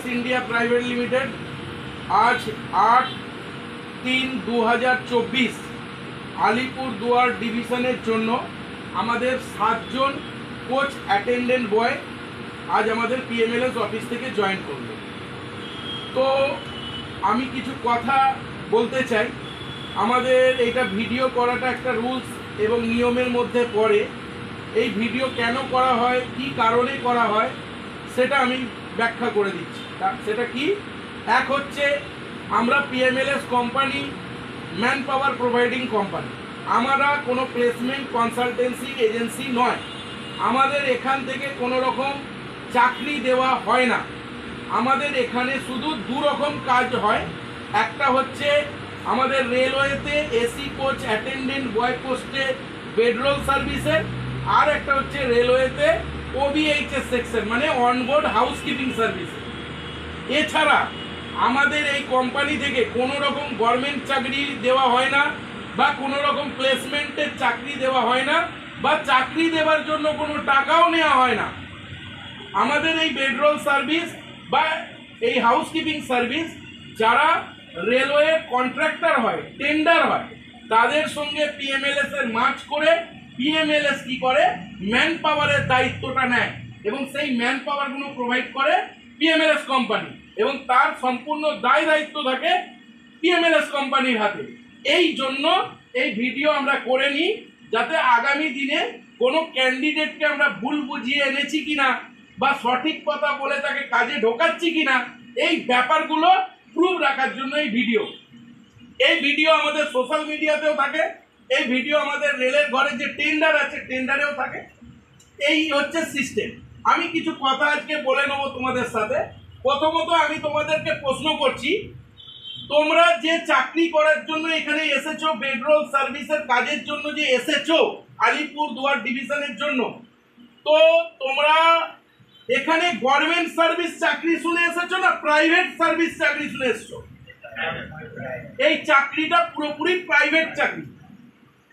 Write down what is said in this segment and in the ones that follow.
India private limited आज 8/3/2024 আলিপুরদুয়ার ডিভিশনের জন্য আমাদের 7 জন কোচ অ্যাটেন্ডেন্ট বয় আজ আমাদের পিএমএলএস অফিস থেকে জয়েন করলো। তো আমি কিছু কথা বলতে চাই। আমাদের এইটা ভিডিও করাটা একটা রুলস এবং নিয়মের মধ্যে পড়ে। এই ভিডিও কেন করা হয়, কি কারণে করা হয়, সেটা আমি ব্যাখ্যা করে দিচ্ছি। সেটা কি, এক হচ্ছে আমরা PMLS company man power providing company, আমরা কোনো প্লেসমেন্ট কনসালটেন্সি এজেন্সি নয়। আমাদের এখান থেকে কোনো রকম চাকরি দেওয়া হয় না। আমাদের এখানে শুধু দু রকম কাজ হয়। একটা হচ্ছে আমাদের রেলওয়েতে এসি কোচ অ্যাটেন্ডেন্ট বয় পোস্টে বেডরোল সার্ভিসের, আর একটা হচ্ছে রেলওয়েতে ওবিএইচএস সেকশন মানে অনবোর্ড হাউসকিপিং সার্ভিস। এছাড়া আমাদের এই কোম্পানি থেকে কোনো রকম গভর্নমেন্ট চাকরি দেওয়া হয় না, বা কোনো রকম প্লেসমেন্টের চাকরি দেওয়া হয় না, বা চাকরি দেওয়ার জন্য কোনো টাকাও নেওয়া হয় না। আমাদের এই বেডরোল সার্ভিস বা এই হাউসকিপিং সার্ভিস যারা রেলওয়ে কন্ট্রাক্টর হয়, টেন্ডার হয়, তাদের সঙ্গে পিএমএলএস এর মার্চ করে পিএমএলএস কি করে, ম্যান পাওয়ারের দায়িত্বটা নেয় এবং সেই ম্যান পাওয়ারগুলো প্রোভাইড করে পিএমএলএস কোম্পানি, এবং তার সম্পূর্ণ দায় দায়িত্ব থাকে পিএমএলএস কোম্পানির হাতে। এই জন্য এই ভিডিও আমরা করে নিই, যাতে আগামী দিনে কোনো ক্যান্ডিডেটকে আমরা ভুল বুঝিয়ে এনেছি কিনা বা সঠিক কথা বলে তাকে কাজে ঢোকাচ্ছি কিনা, এই ব্যাপারগুলো প্রুফ রাখার জন্য এই ভিডিও। এই ভিডিও আমাদের সোশ্যাল মিডিয়াতেও থাকে, এই ভিডিও আমাদের রেলের ঘরে যে টেন্ডার আছে টেন্ডারেও থাকে। এই হচ্ছে সিস্টেম। আমি কিছু কথা আজকে বলে নেবো তোমাদের সাথে। প্রথমত আমি তোমাদেরকে প্রশ্ন করছি, তোমরা যে চাকরি করার জন্য এখানে এসেছো, বেডরোল সার্ভিসের কাজের জন্য যে এসেছো আলিপুরদুয়ার ডিভিশনের জন্য, তো তোমরা এখানে গভর্নমেন্ট সার্ভিস চাকরি শুনে এসেছো না প্রাইভেট সার্ভিস চাকরি শুনে এসেছো? এই চাকরিটা পুরোপুরি প্রাইভেট চাকরি,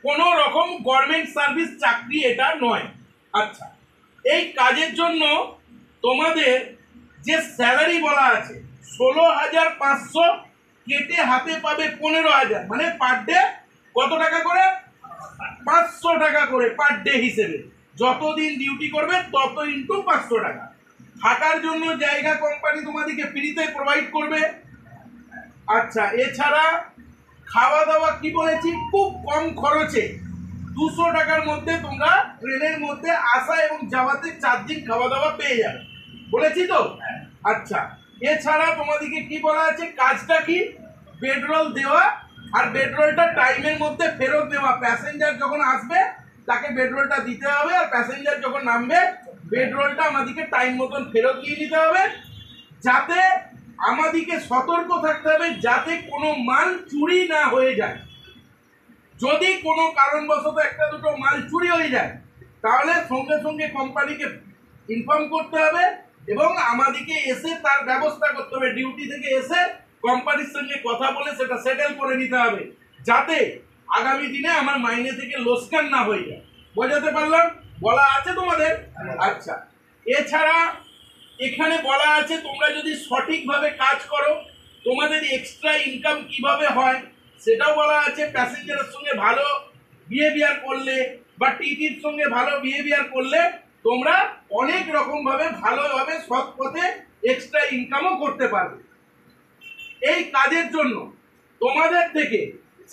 কোনো রকম গভর্নমেন্ট সার্ভিস চাকরি এটা নয়। আচ্ছা, এই কাজের জন্য তোমাদের যে স্যালারি বলা আছে 16,500 কেটে হাতে পাবে 15,000, মানে পার ডে কত টাকা করে? 500 টাকা করে পার ডে হিসেবে। যতদিন ডিউটি করবে তত ইন্টু 500 টাকা। থাকার জন্য জায়গা কোম্পানি তোমাদেরকে ফ্রিতে প্রোভাইড করবে। আচ্ছা, এছাড়া খাওয়া দাওয়া কি বলেছি, খুব কম খরচে 200 টাকার মধ্যে তোমরা ট্রেনের মধ্যে আসা এবং যাওয়াতে 4 দিন খাওয়া দাওয়া পেয়ে যাবে, বলেছি তো? আচ্ছা, এছাড়া তোমাদেরকে কি বলা আছে, কাজটা কি, বেডরোল দেওয়া, আর বেডরোলটা টাইমের মধ্যে ফেরত দেওয়া। প্যাসেঞ্জার যখন আসবে তাকে বেডরোলটা দিতে হবে, আর প্যাসেঞ্জার যখন নামবে বেডরোলটা আমাদেরকে টাইম মতন ফেরত দিয়ে দিতে হবে। যাতে আমাদেরকে সতর্ক থাকতে হবে যাতে কোনো মাল চুরি না হয়ে যায়। যদি কোনো কারণবশত একটা দুটো মাল চুরি হয়ে যায় তাহলে সঙ্গে সঙ্গে কোম্পানিকে ইনফর্ম করতে হবে এবং আমাদেরকে এসে তার ব্যবস্থা করতে হবে। ডিউটি থেকে এসে কোম্পানির সঙ্গে কথা বলে সেটা সেটেল করে নিতে হবে, যাতে আগামী দিনে আমার মাইনে থেকে লোকসান না হয়ে যায়। বোঝাতে পারলাম? বলা আছে তোমাদের? আচ্ছা, এছাড়া এখানে বলা আছে তোমরা যদি সঠিকভাবে কাজ করো তোমাদের এক্সট্রা ইনকাম কিভাবে হয় সেটাও বলা আছে। প্যাসেঞ্জারের সঙ্গে ভালো বিহেভিয়ার করলে বা টিটির সঙ্গে ভালো বিহেভিয়ার করলে তোমরা অনেক রকম ভাবে ভালোভাবে সৎ পথে এক্সট্রা ইনকামও করতে পারবে। এই কাজের জন্য তোমাদের থেকে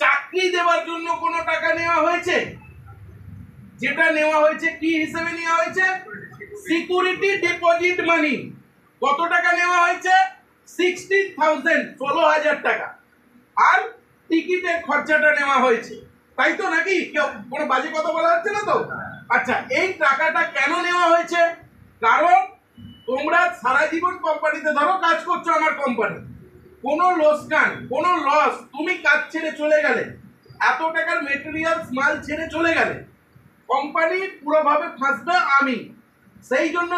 চাকরি দেওয়ার জন্য কোনো টাকা নেওয়া হয়েছে? যেটা নেওয়া হয়েছে কি হিসেবে নেওয়া হয়েছে? সিকিউরিটি ডিপোজিট মানি। কত টাকা নেওয়া হয়েছে? 60,000, 16,000 টাকা। আর টিকিটের খরচাটা নেওয়া হয়েছে, তাই তো নাকি? কেউ কোনো বাজে কথা বলা হচ্ছে না তো? আচ্ছা, এই টাকাটা কেন নেওয়া হয়েছে? কারণ তোমরা সারা জীবন কোম্পানিতে ধরো কাজ করছো, আমার কোম্পানি, কোনো লোকসান কোনো লস, তুমি কাজ ছেড়ে চলে গেলে, এত টাকার মেটেরিয়ালস মাল ছেড়ে চলে গেলে কোম্পানি পুরোভাবে ফাঁসবে আমি। সেই জন্য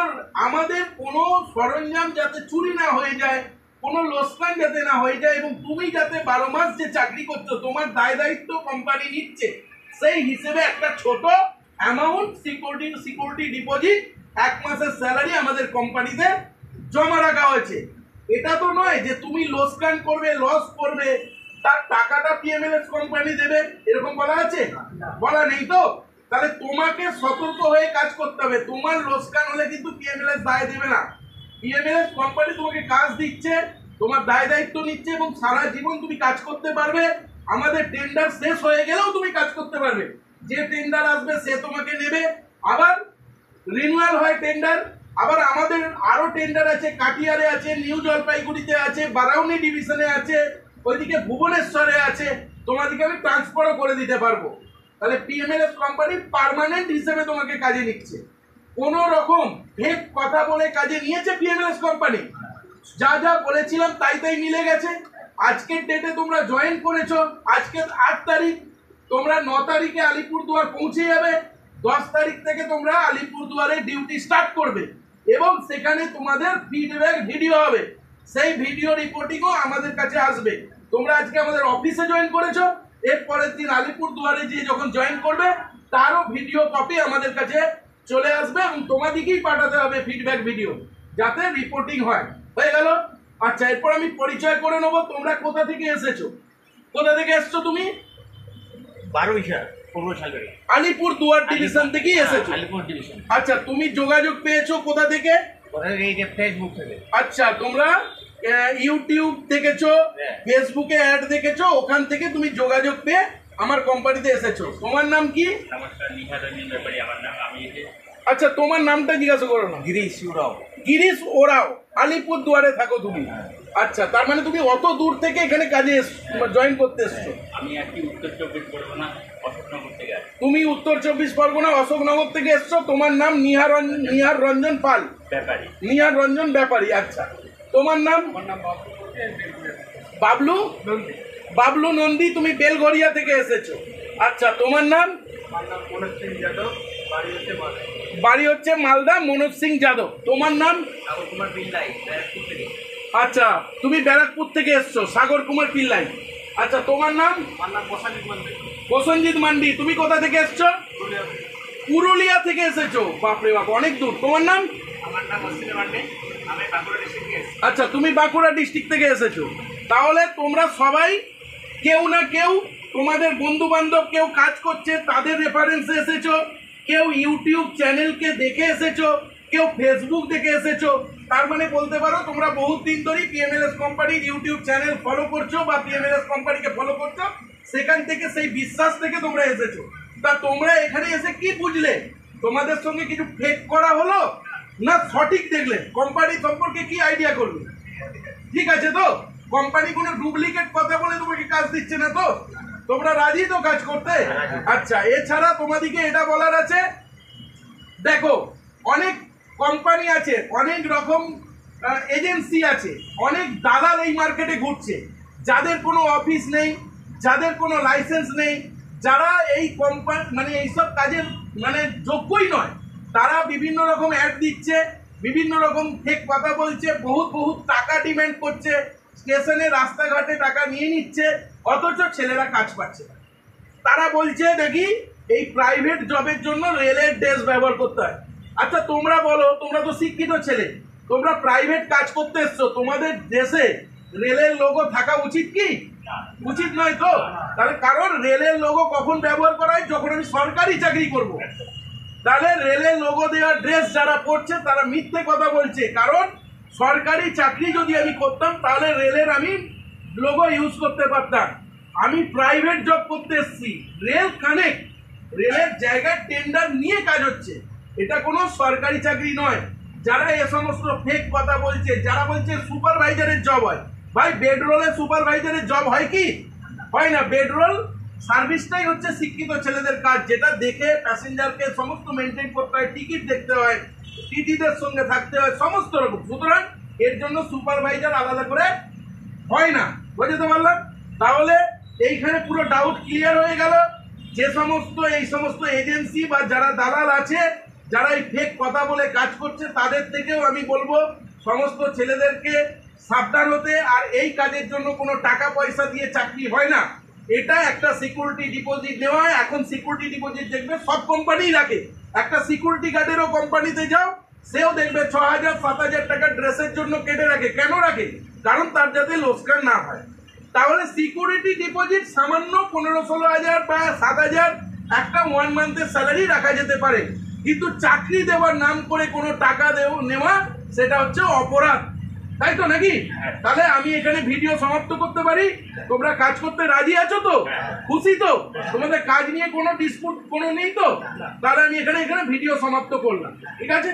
আমাদের কোনো সরঞ্জাম যাতে চুরি না হয়ে যায়, কোনো লোকসান যাতে না হয়ে যায়, এবং তুমি যাতে 12 মাস যে চাকরি করছো তোমার দায় দায়িত্ব কোম্পানি নিচ্ছে, সেই হিসেবে একটা ছোট অ্যামাউন্ট সিকিউরিটি ডিপোজিট 1 মাসের স্যালারি আমাদের কোম্পানিতে জমা রাখা হয়েছে। এটা তো নয় যে তুমি লোকসান করবে, লস করবে, তার টাকাটা পিএমএলএস কোম্পানি দেবে, এরকম বলা আছে? বলা নেই তো। তাহলে তোমাকে সতর্ক হয়ে কাজ করতে হবে। তোমার লোকসান হলে কিন্তু পিএমএলএস দায় দেবে না। পিএমএলএস কোম্পানি তোমাকে কাজ দিচ্ছে, তোমার দায় দায়িত্ব নিচ্ছে এবং সারা জীবন তুমি কাজ করতে পারবে। আমাদের টেন্ডার শেষ হয়ে গেলেও তুমি কাজ করতে পারবে। যে টেন্ডার আসবে সে তোমাকে নেবে, আবার রিনিউয়াল হয় টেন্ডার। আবার আমাদের আরো টেন্ডার আছে, কাটিয়ারে আছে, নিউ জলপাইগুড়িতে আছে, বারাউনি ডিভিশনে আছে, ওইদিকে ভুবনেশ্বরে আছে। তোমাদেরকে আমি ট্রান্সফারও করে দিতে পারবো। তাহলে পিএমএলএস কোম্পানি পার্মানেন্ট হিসেবে তোমাকে কাজে নিচ্ছে। কোন রকম ফেক কথা বলে কাজে নিয়েছে পিএমএলএস কোম্পানি? যা যা বলেছিলাম তাই তাই মিলে গেছে। আজকের ডেটে তোমরা জয়েন করেছো, আজকে 8 তারিখ, তোমরা 9 তারিখে আলিপুরদুয়ার পৌঁছে যাবে। 10 তারিখ থেকে তোমরা আলিপুরদুয়ারে ডিউটি স্টার্ট করবে এবং সেখানে তোমাদের ফিডব্যাক ভিডিও হবে। সেই ভিডিও রিপোর্টিংও আমাদের কাছে আসবে। তোমরা আজকে আমাদের অফিসে জয়েন করেছো, এর পরের দিন আলিপুরদুয়ারে গিয়ে যখন জয়েন করবে তারও ভিডিও কপি আমাদের কাছে চলে আসবে এবং তোমাদেরকেই পাঠাতে হবে ফিডব্যাক ভিডিও, যাতে রিপোর্টিং হয়। হয়ে গেল? আচ্ছা, এরপর আমি পরিচয় করে নেবো। তোমরা কোথা থেকে এসেছো? কোথা থেকে এসছো তুমি? আলিপুরদুয়ার ডিভিশন থেকেই এসেছো? আচ্ছা, তুমি যোগাযোগ পেয়েছো কোথা থেকে? ফেসবুক থেকে। আচ্ছা, তোমরা ইউটিউব দেখেছো, ফেসবুকে অ্যাড দেখেছো, ওখান থেকে তুমি যোগাযোগ পেয়ে আমার কোম্পানিতে এসেছো। তোমার নাম কি? আচ্ছা, তোমার নামটা জিজ্ঞাসা করো না। গিরিশ ওরাও। গিরিশ ওরাও, আলিপুরদুয়ারে থাকো তুমি? আচ্ছা, তার মানে তুমি অত দূর থেকে এখানে কাজে জয়েন করতে এসছো? আমি একটি উত্তর 24 পরগনা অশোকনগর থেকে। তুমি উত্তর 24 পরগনা অশোকনগর থেকে এসছো। তোমার নাম নিহার রঞ্জন পাল ব্যাপারী। নিহার রঞ্জন ব্যাপারী। আচ্ছা, তোমার নাম? বাবলু নন্দী। বাবলু নন্দী, তুমি বেলঘরিয়া থেকে এসেছো। আচ্ছা, তোমার নাম? বাড়ি হচ্ছে মালদা। মনোজ সিং যাদব। তোমার নাম? আচ্ছা, তুমি ব্যারাকপুর থেকে এসছো, সাগর কুমার পিল্লাই। আচ্ছা, তোমার নাম? প্রসেনজিৎ মান্ডি। তুমি কোথা থেকে এসছো? পুরুলিয়া থেকে এসেছো। বাপরে বাপ, অনেক দূর। তোমার নাম? আচ্ছা, তুমি বাঁকুড়া ডিস্ট্রিক্ট থেকে এসেছো। তাহলে তোমরা সবাই কেউ না কেউ, তোমাদের বন্ধু বান্ধব কেউ কাজ করছে তাদের রেফারেন্সে এসেছো, কেউ ইউটিউব চ্যানেলকে দেখে এসেছো, কেউ ফেসবুক দেখে এসেছো। তার মানে বলতে পারো তোমরা বহুত দিন ধরেই পিএমএলএস কোম্পানির ইউটিউব চ্যানেল ফলো করছো বা পিএমএলএস কোম্পানিকে ফলো করছো। সেখান থেকে, সেই বিশ্বাস থেকে তোমরা এসেছো। তা তোমরা এখানে এসে কি বুঝলে? তোমাদের সঙ্গে কিছু ফেক করা হলো না সঠিক দেখলে? কোম্পানি সম্পর্কে কি আইডিয়া করবে? ঠিক আছে তো? কোম্পানি কোনো ডুপ্লিকেট কথা বলে তোমাকে কাজ দিচ্ছে না তো? তোমরা রাজি তো কাজ করতে? আচ্ছা, এছাড়া তোমাদেরকে এটা বলার আছে, দেখো অনেক কোম্পানি আছে, অনেক রকম এজেন্সি আছে, অনেক দালাল এই মার্কেটে ঘুরছে, যাদের কোনো অফিস নেই, যাদের কোনো লাইসেন্স নেই, যারা এই কোম্পানি মানে এইসব কাজের মানে যোগ্যই নয়। তারা বিভিন্ন রকম অ্যাড দিচ্ছে, বিভিন্ন রকম ফেক কথা বলছে, বহুত টাকা ডিমান্ড করছে, স্টেশনে রাস্তাঘাটে টাকা নিয়ে নিচ্ছে, অথচ ছেলেরা কাজ পাচ্ছে না। তারা বলছে দেখি এই প্রাইভেট জবের জন্য রেলের ড্রেস ব্যবহার করতে হয়। আচ্ছা, তোমরা বলো, তোমরা তো শিক্ষিত ছেলে, তোমরা প্রাইভেট কাজ করতে এসছো, তোমাদের দেশে রেলের লোগো থাকা উচিত কি? উচিত নয় তো? তাহলে কারণ রেলের লোগো কখন ব্যবহার করা হয়? যখন আমি সরকারি চাকরি করব। তাহলে রেলের লোগো দেওয়া ড্রেস যারা পরছে তারা মিথ্যে কথা বলছে। কারণ সরকারি চাকরি যদি আমি করতাম তাহলে রেলের আমি লোগো ইউজ করতে পারতাম। আমি প্রাইভেট জব করতে এসেছি, রেল কানেক্ট, রেলের জায়গায় টেন্ডার নিয়ে কাজ হচ্ছে, এটা কোনো সরকারি চাকরি নয়। যারা এ সমস্ত ফেক কথা বলছে, যারা বলছে সুপারভাইজারের জব হয়, ভাই বেডরোলে সুপারভাইজারের জব হয় কি? হয় না। বেডরোল সার্ভিসটাই হচ্ছে শিক্ষিত ছেলেদের কাজ, যেটা দেখে প্যাসেঞ্জারকে সমস্ত মেনটেন করতে হয়, টিকিট দেখতে হয়, টিটিদের সঙ্গে থাকতে হয়, সমস্ত রকম। সুতরাং এর জন্য সুপারভাইজার আলাদা করে হয় না। বুঝতে পারলাম? তাহলে এইখানে পুরো ডাউট ক্লিয়ার হয়ে গেল। যে সমস্ত এই সমস্ত এজেন্সি বা যারা দালাল আছে, যারা এই ফেক কথা বলে কাজ করছে, তাদের থেকেও আমি বলবো সমস্ত ছেলেদেরকে সাবধান হতে। আর এই কাজের জন্য কোনো টাকা পয়সা দিয়ে চাকরি হয় না, এটা একটা সিকিউরিটি ডিপোজিট নেওয়া হয়। এখন সিকিউরিটি ডিপোজিট দেখবে সব কোম্পানিই রাখে। একটা সিকিউরিটি গার্ডেরও কোম্পানিতে যাও, সেও দেখবে 6,000 7,000 টাকা ড্রেসের জন্য কেটে রাখে। কেন রাখে? কারণ তার যাতে লোকসান না হয়। তাহলে সিকিউরিটি ডিপোজিট সামান্য 15-16,000 বা 7,000 একটা 1 মান্থের স্যালারি রাখা যেতে পারে, কিন্তু চাকরি দেওয়ার নাম করে কোনো টাকা নেওয়া সেটা হচ্ছে অপরাধ, তাই তো নাকি? তাহলে আমি এখানে ভিডিও সমাপ্ত করতে পারি? তোমরা কাজ করতে রাজি আছো তো? খুশি তো? তোমাদের কাজ নিয়ে কোনো ডিসপুট কোনো নেই তো? তাহলে আমি এখানে ভিডিও সমাপ্ত করলাম, ঠিক আছে?